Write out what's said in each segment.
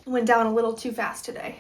Went down a little too fast today.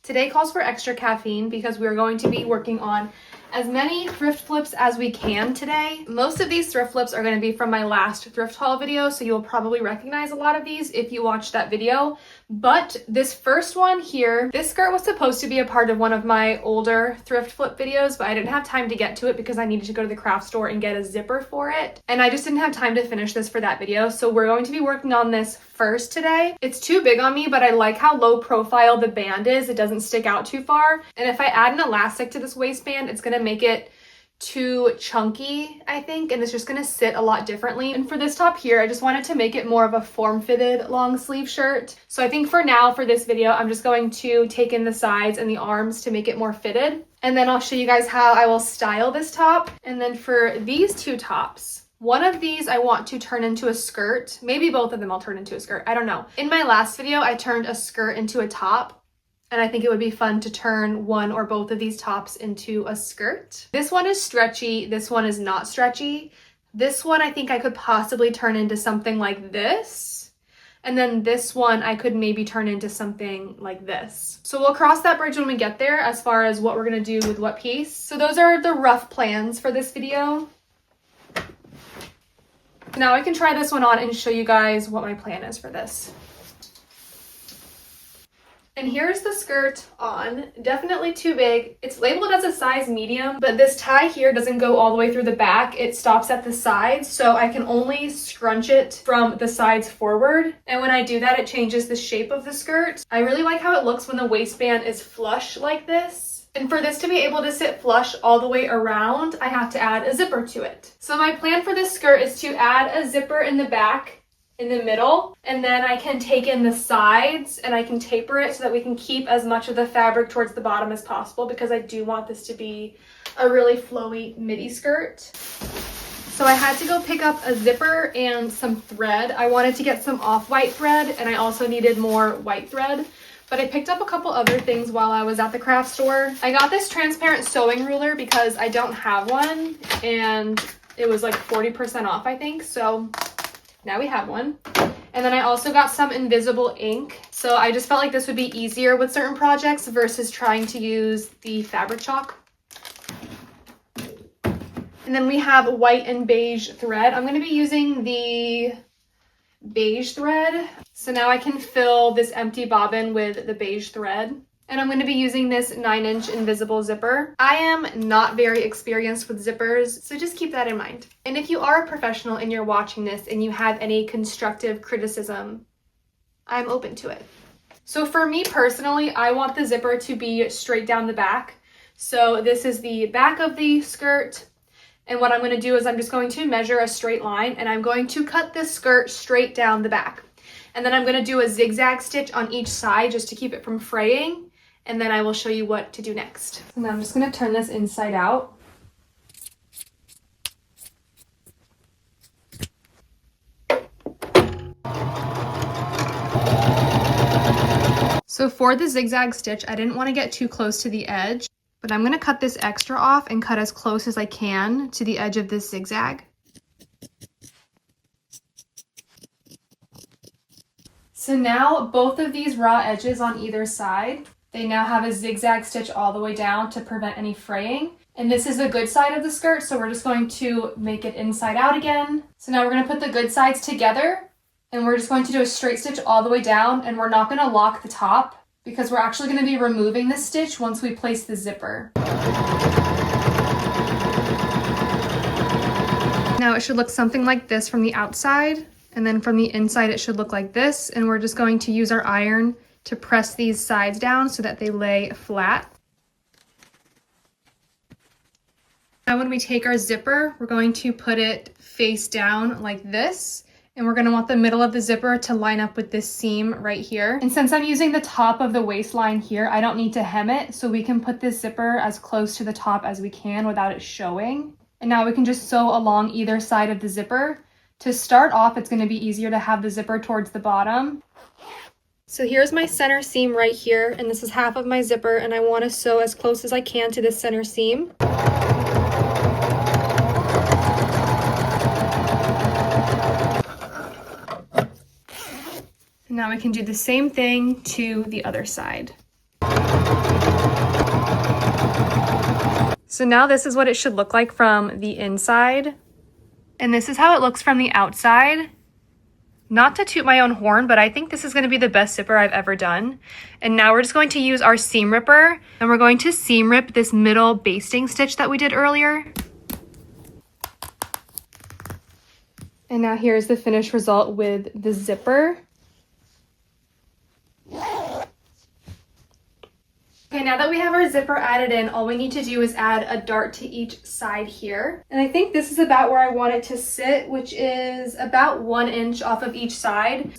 Today calls for extra caffeine because we're going to be working on as many thrift flips as we can today. Most of these thrift flips are going to be from my last thrift haul video, so you'll probably recognize a lot of these if you watched that video. But this first one here, this skirt was supposed to be a part of one of my older thrift flip videos, but I didn't have time to get to it because I needed to go to the craft store and get a zipper for it. And I just didn't have time to finish this for that video, so we're going to be working on this first today. It's too big on me, but I like how low profile the band is. It doesn't stick out too far. And if I add an elastic to this waistband, it's gonna make it too chunky, I think, and it's just gonna sit a lot differently. And for this top here, I just wanted to make it more of a form-fitted long sleeve shirt. So I think for now, for this video, I'm just going to take in the sides and the arms to make it more fitted. And then I'll show you guys how I will style this top. And then for these two tops, one of these I want to turn into a skirt. Maybe both of them I'll turn into a skirt. I don't know. In my last video, I turned a skirt into a top, and I think it would be fun to turn one or both of these tops into a skirt. This one is stretchy. This one is not stretchy. This one I think I could possibly turn into something like this. And then this one I could maybe turn into something like this. So we'll cross that bridge when we get there as far as what we're gonna do with what piece. So those are the rough plans for this video. Now I can try this one on and show you guys what my plan is for this. And here's the skirt on. Definitely too big. It's labeled as a size medium, but this tie here doesn't go all the way through the back. It stops at the sides, so I can only scrunch it from the sides forward. And when I do that, it changes the shape of the skirt. I really like how it looks when the waistband is flush like this. And for this to be able to sit flush all the way around, I have to add a zipper to it. So my plan for this skirt is to add a zipper in the back, in the middle, and then I can take in the sides and I can taper it so that we can keep as much of the fabric towards the bottom as possible, because I do want this to be a really flowy midi skirt. So I had to go pick up a zipper and some thread. I wanted to get some off-white thread, and I also needed more white thread. But I picked up a couple other things while I was at the craft store. I got this transparent sewing ruler because I don't have one, and it was like 40% off, I think. So now we have one. And then I also got some invisible ink. So I just felt like this would be easier with certain projects versus trying to use the fabric chalk. And then we have white and beige thread. I'm going to be using the beige thread. So now I can fill this empty bobbin with the beige thread. And I'm going to be using this 9-inch invisible zipper. I am not very experienced with zippers, so just keep that in mind. And if you are a professional and you're watching this and you have any constructive criticism, I'm open to it. So for me personally, I want the zipper to be straight down the back. So this is the back of the skirt. And what I'm going to do is I'm just going to measure a straight line, and I'm going to cut this skirt straight down the back. And then I'm going to do a zigzag stitch on each side just to keep it from fraying. And then I will show you what to do next. So now I'm just going to turn this inside out. So for the zigzag stitch, I didn't want to get too close to the edge, but I'm going to cut this extra off and cut as close as I can to the edge of this zigzag. So now both of these raw edges on either side, they now have a zigzag stitch all the way down to prevent any fraying. And this is the good side of the skirt, so we're just going to make it inside out again. So now we're going to put the good sides together, and we're just going to do a straight stitch all the way down, and we're not going to lock the top because we're actually going to be removing this stitch once we place the zipper. Now it should look something like this from the outside, and then from the inside it should look like this, and we're just going to use our iron to press these sides down so that they lay flat. Now when we take our zipper, we're going to put it face down like this, and we're going to want the middle of the zipper to line up with this seam right here. And since I'm using the top of the waistline here, I don't need to hem it, so we can put this zipper as close to the top as we can without it showing. And now we can just sew along either side of the zipper To start off, it's going to be easier to have the zipper towards the bottom. So here's my center seam right here, and this is half of my zipper, and I want to sew as close as I can to this center seam. And now we can do the same thing to the other side. So now this is what it should look like from the inside. And this is how it looks from the outside. Not to toot my own horn, but I think this is going to be the best zipper I've ever done. And now we're just going to use our seam ripper, and we're going to seam rip this middle basting stitch that we did earlier. And now here's the finished result with the zipper. Okay, now that we have our zipper added in, all we need to do is add a dart to each side here. And I think this is about where I want it to sit, which is about 1 inch off of each side.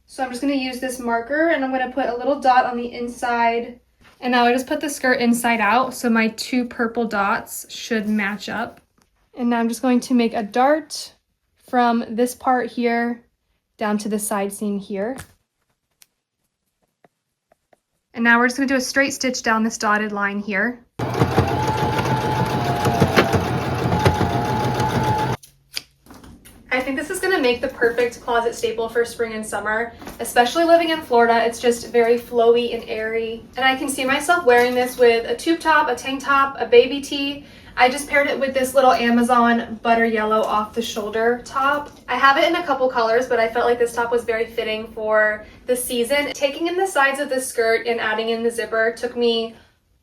So I'm just going to use this marker, and I'm going to put a little dot on the inside. And now I just put the skirt inside out, so my 2 purple dots should match up. And now I'm just going to make a dart from this part here down to the side seam here. And now we're just going to do a straight stitch down this dotted line here. I think this is going to make the perfect closet staple for spring and summer, especially living in Florida. It's just very flowy and airy. And I can see myself wearing this with a tube top, a tank top, a baby tee. I just paired it with this little Amazon butter yellow off the shoulder top. I have it in a couple colors, but I felt like this top was very fitting for the season. Taking in the sides of the skirt and adding in the zipper took me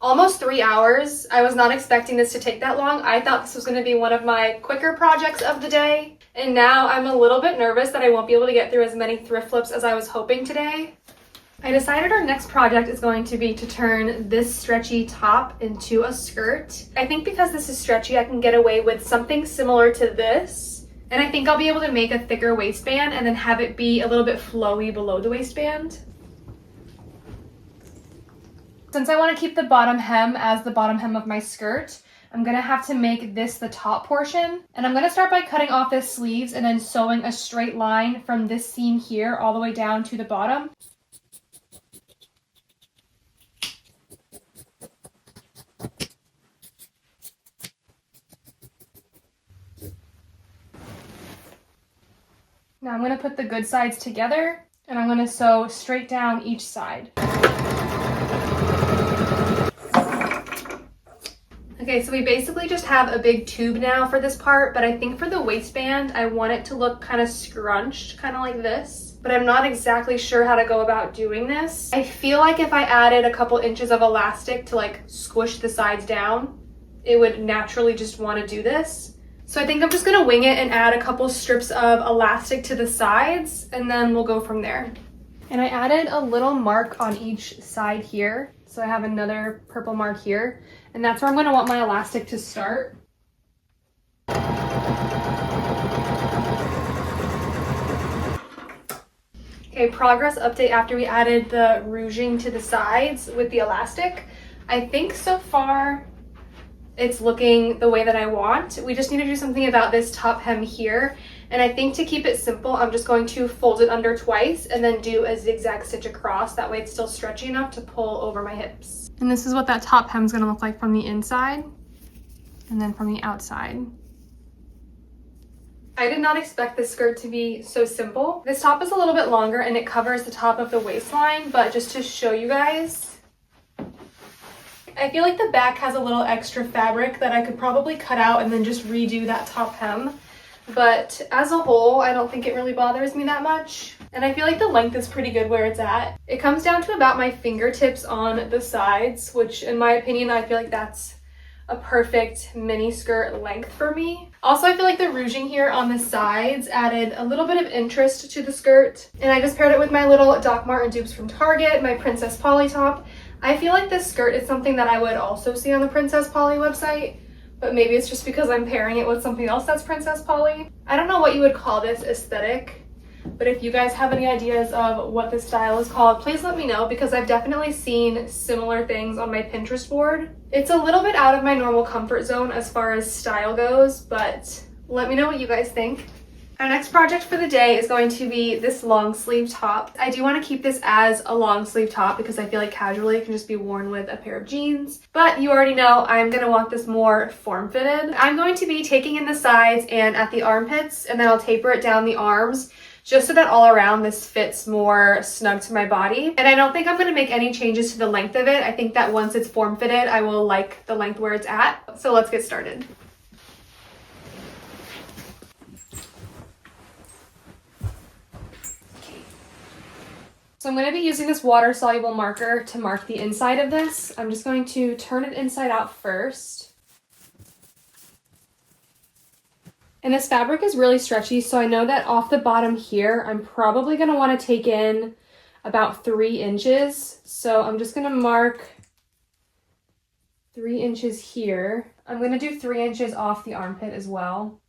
almost 3 hours. I was not expecting this to take that long. I thought this was going to be one of my quicker projects of the day. And now I'm a little bit nervous that I won't be able to get through as many thrift flips as I was hoping today. I decided our next project is going to be to turn this stretchy top into a skirt. I think because this is stretchy, I can get away with something similar to this. And I think I'll be able to make a thicker waistband and then have it be a little bit flowy below the waistband. Since I want to keep the bottom hem as the bottom hem of my skirt, I'm going to have to make this the top portion. And I'm going to start by cutting off the sleeves and then sewing a straight line from this seam here all the way down to the bottom. Now I'm going to put the good sides together, and I'm going to sew straight down each side. Okay, so we basically just have a big tube now for this part, but I think for the waistband, I want it to look kind of scrunched, kind of like this. But I'm not exactly sure how to go about doing this. I feel like if I added a couple inches of elastic to like squish the sides down, it would naturally just want to do this. So I think I'm just going to wing it and add a couple strips of elastic to the sides, and then we'll go from there. And I added a little mark on each side here. So I have another purple mark here, and that's where I'm going to want my elastic to start. Okay, progress update after we added the ruching to the sides with the elastic. I think so far it's looking the way that I want. We just need to do something about this top hem here. And I think to keep it simple, I'm just going to fold it under twice and then do a zigzag stitch across. That way it's still stretchy enough to pull over my hips. And this is what that top hem is going to look like from the inside and then from the outside. I did not expect this skirt to be so simple. This top is a little bit longer and it covers the top of the waistline, but just to show you guys, I feel like the back has a little extra fabric that I could probably cut out and then just redo that top hem. But as a whole, I don't think it really bothers me that much. And I feel like the length is pretty good where it's at. It comes down to about my fingertips on the sides, which in my opinion, I feel like that's a perfect mini skirt length for me. Also, I feel like the ruching here on the sides added a little bit of interest to the skirt. And I just paired it with my little Doc Marten dupes from Target, my Princess Polly top. I feel like this skirt is something that I would also see on the Princess Polly website, but maybe it's just because I'm pairing it with something else that's Princess Polly. I don't know what you would call this aesthetic, but if you guys have any ideas of what this style is called, please let me know, because I've definitely seen similar things on my Pinterest board. It's a little bit out of my normal comfort zone as far as style goes, but let me know what you guys think. Our next project for the day is going to be this long sleeve top. I do want to keep this as a long sleeve top because I feel like casually it can just be worn with a pair of jeans. But you already know I'm going to want this more form-fitted. I'm going to be taking in the sides and at the armpits, and then I'll taper it down the arms just so that all around this fits more snug to my body. And I don't think I'm going to make any changes to the length of it. I think that once it's form-fitted, I will like the length where it's at. So let's get started. So I'm going to be using this water-soluble marker to mark the inside of this. I'm just going to turn it inside out first. And this fabric is really stretchy, so I know that off the bottom here, I'm probably going to want to take in about 3 inches. So I'm just going to mark 3 inches here. I'm going to do 3 inches off the armpit as well.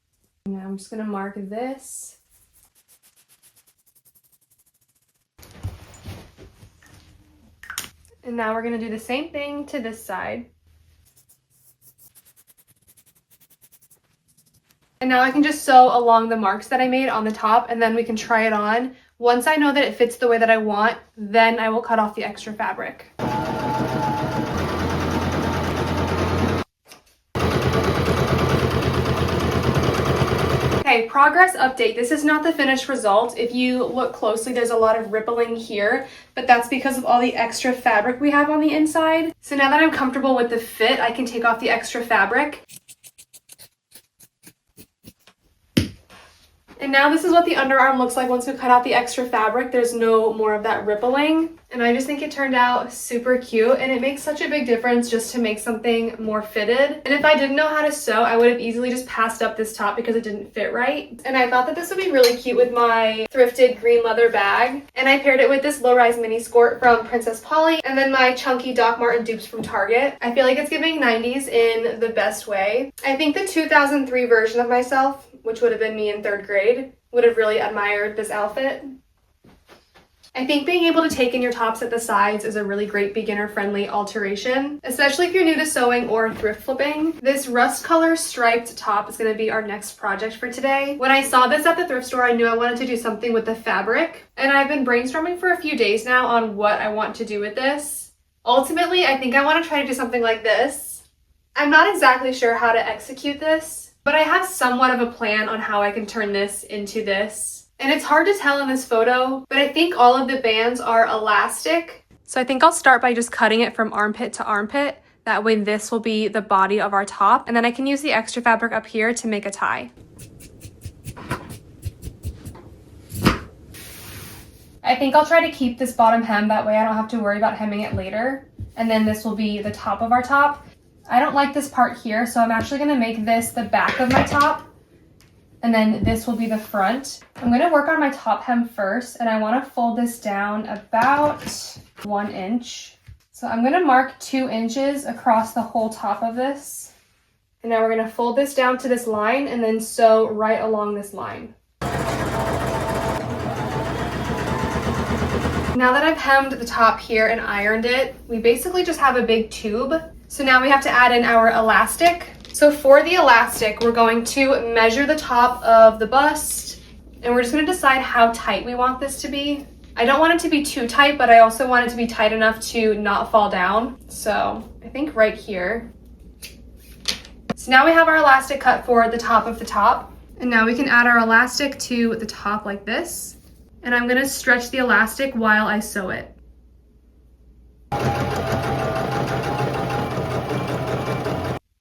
And I'm just going to mark this. And now we're going to do the same thing to this side. And now I can just sew along the marks that I made on the top, and then we can try it on. Once I know that it fits the way that I want, then I will cut off the extra fabric. Okay, progress update. This is not the finished result. If you look closely, there's a lot of rippling here, but that's because of all the extra fabric we have on the inside. So now that I'm comfortable with the fit, I can take off the extra fabric. And now this is what the underarm looks like once we cut out the extra fabric. There's no more of that rippling. And I just think it turned out super cute, and it makes such a big difference just to make something more fitted. And if I didn't know how to sew, I would have easily just passed up this top because it didn't fit right. And I thought that this would be really cute with my thrifted green leather bag. And I paired it with this low-rise mini skirt from Princess Polly, and then my chunky Doc Marten dupes from Target. I feel like it's giving 90s in the best way. I think the 2003 version of myself, which would have been me in 3rd grade, would have really admired this outfit. I think being able to take in your tops at the sides is a really great beginner-friendly alteration, especially if you're new to sewing or thrift flipping. This rust color striped top is going to be our next project for today. When I saw this at the thrift store, I knew I wanted to do something with the fabric, and I've been brainstorming for a few days now on what I want to do with this. Ultimately, I think I want to try to do something like this. I'm not exactly sure how to execute this, but I have somewhat of a plan on how I can turn this into this. And it's hard to tell in this photo, but I think all of the bands are elastic. So I think I'll start by just cutting it from armpit to armpit. That way this will be the body of our top. And then I can use the extra fabric up here to make a tie. I think I'll try to keep this bottom hem, that way I don't have to worry about hemming it later. And then this will be the top of our top. I don't like this part here, so I'm actually gonna make this the back of my top. And then this will be the front. I'm gonna work on my top hem first, and I wanna fold this down about 1 inch. So I'm gonna mark 2 inches across the whole top of this. And now we're gonna fold this down to this line and then sew right along this line. Now that I've hemmed the top here and ironed it, we basically just have a big tube. So now we have to add in our elastic. So for the elastic, we're going to measure the top of the bust, and we're just going to decide how tight we want this to be. I don't want it to be too tight, but I also want it to be tight enough to not fall down. So I think right here. So now we have our elastic cut for the top of the top. And now we can add our elastic to the top like this. And I'm going to stretch the elastic while I sew it.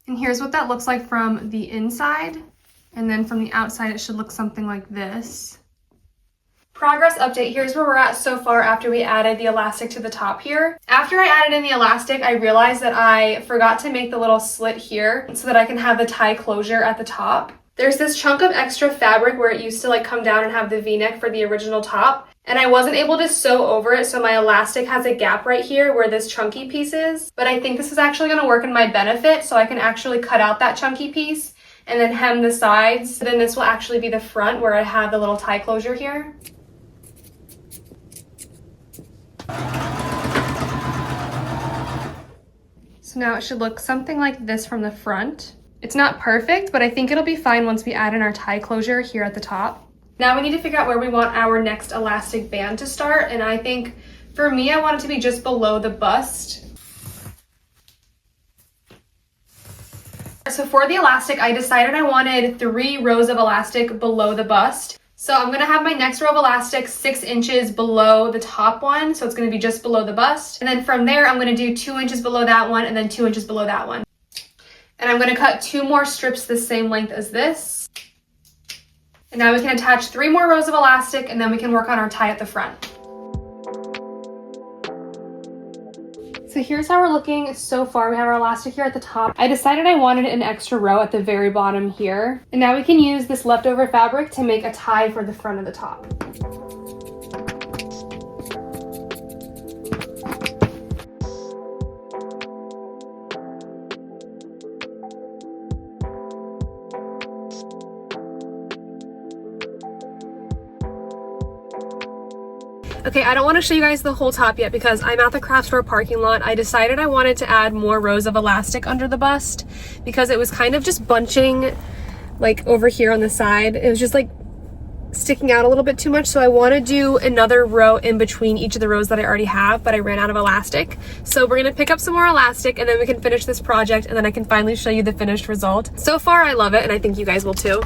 And here's what that looks like from the inside. And then from the outside, it should look something like this. Progress update, here's where we're at so far after we added the elastic to the top here. After I added in the elastic, I realized that I forgot to make the little slit here so that I can have the tie closure at the top. There's this chunk of extra fabric where it used to like come down and have the V-neck for the original top. And I wasn't able to sew over it, so my elastic has a gap right here where this chunky piece is. But I think this is actually going to work in my benefit, so I can actually cut out that chunky piece and then hem the sides. So then this will actually be the front where I have the little tie closure here. So now it should look something like this from the front. It's not perfect, but I think it'll be fine once we add in our tie closure here at the top. Now we need to figure out where we want our next elastic band to start, and I think for me, I want it to be just below the bust. So for the elastic, I decided I wanted 3 rows of elastic below the bust. So I'm gonna have my next row of elastic 6 inches below the top one, so it's gonna be just below the bust. And then from there, I'm gonna do 2 inches below that one and then 2 inches below that one. And I'm gonna cut 2 more strips the same length as this. And now we can attach 3 more rows of elastic, and then we can work on our tie at the front. So here's how we're looking so far. We have our elastic here at the top. I decided I wanted an extra row at the very bottom here. And now we can use this leftover fabric to make a tie for the front of the top. Okay, I don't want to show you guys the whole top yet because I'm at the craft store parking lot. I decided I wanted to add more rows of elastic under the bust because it was kind of just bunching like over here on the side. It was just like sticking out a little bit too much, so I want to do another row in between each of the rows that I already have, but I ran out of elastic. So we're gonna pick up some more elastic and then we can finish this project, and then I can finally show you the finished result. So far I love it, and I think you guys will too.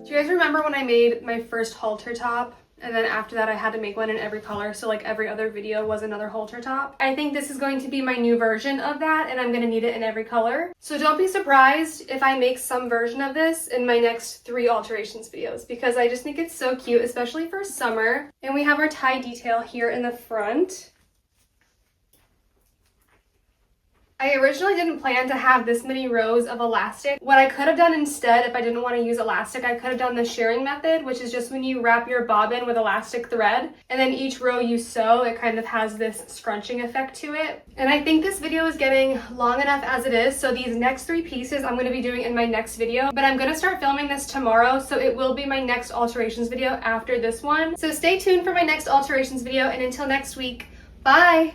Do you guys remember when I made my first halter top? And then after that I had to make one in every color, so like every other video was another halter top. I think this is going to be my new version of that, and I'm gonna need it in every color. So don't be surprised if I make some version of this in my next 3 alterations videos, because I just think it's so cute, especially for summer. And we have our tie detail here in the front. I originally didn't plan to have this many rows of elastic. What I could have done instead, if I didn't want to use elastic, I could have done the shearing method, which is just when you wrap your bobbin with elastic thread, and then each row you sew, it kind of has this scrunching effect to it. And I think this video is getting long enough as it is, so these next 3 pieces I'm going to be doing in my next video, but I'm going to start filming this tomorrow, so it will be my next alterations video after this one. So stay tuned for my next alterations video, and until next week, bye!